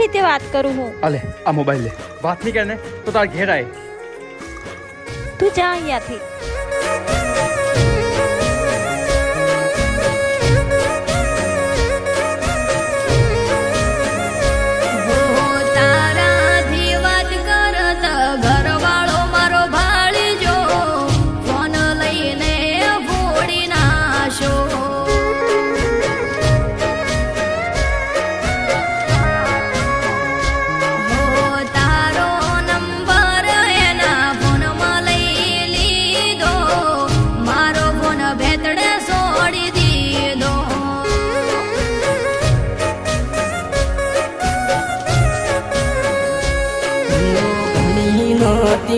રીતે વાત કરું હું? અલે આ મોબાઈલ લે, વાત નહીં કરે ને તો તાર ઘેર આય. તું જા અહીંયાથી.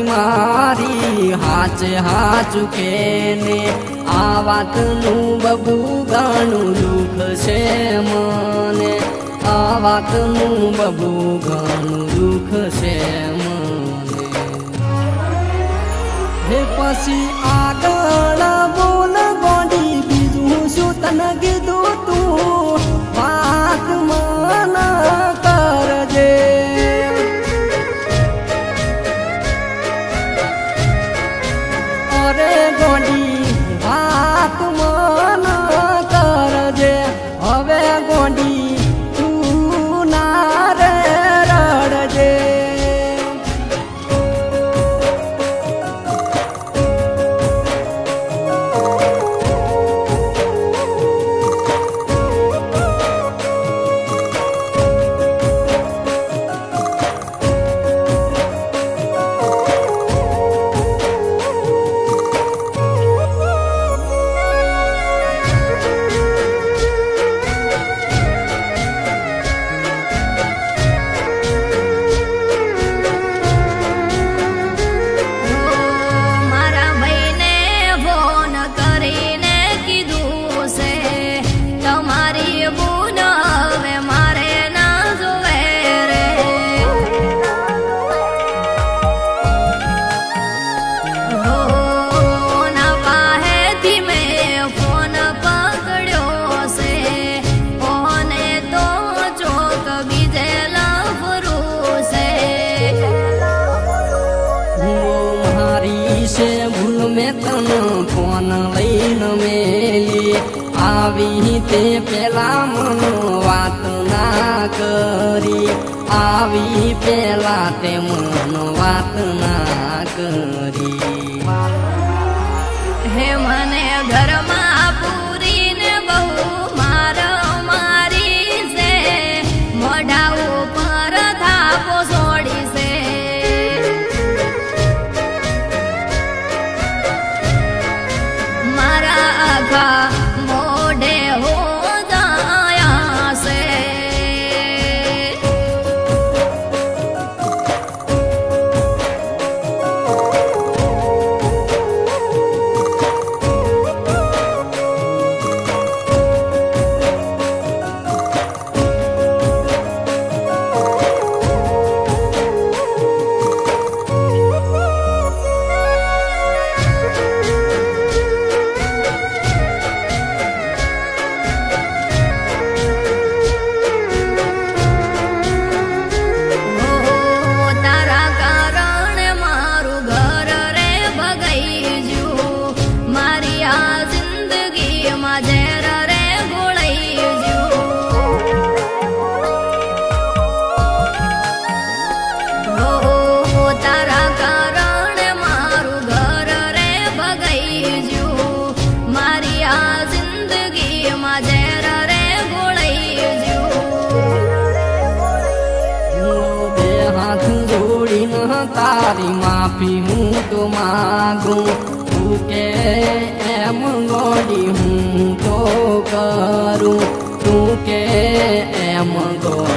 મારી હાચે હાચું કે ને આ વાતનું બબુ ઘણું દુઃખ છે મને, આ વાતનું બબુ ઘણું દુઃખ છે મને. હે પછી આગળ બોલ ગોડી, બીજું શું તને કીધું તું વાત મન કરજે. અરે ગોડી વાત મન કરજે, હવે ગોડી તું ના રે રડજે. મેં તને ફોન લઈને મેલી આવી તે પેલા મન વાત ના કરી, આવી પેલા તે મન વાત ના કરી. હે મને ઘરમાં પૂરીને બહુ મારી છે, મોઢા ઉપર થાપો છોડી છે. મારા આખા મોઢે હો જાયા છે. તારી માફી હું તો માગું, તું કે એમ ગોડી હું તો કરું, તું કે એમ ગોડી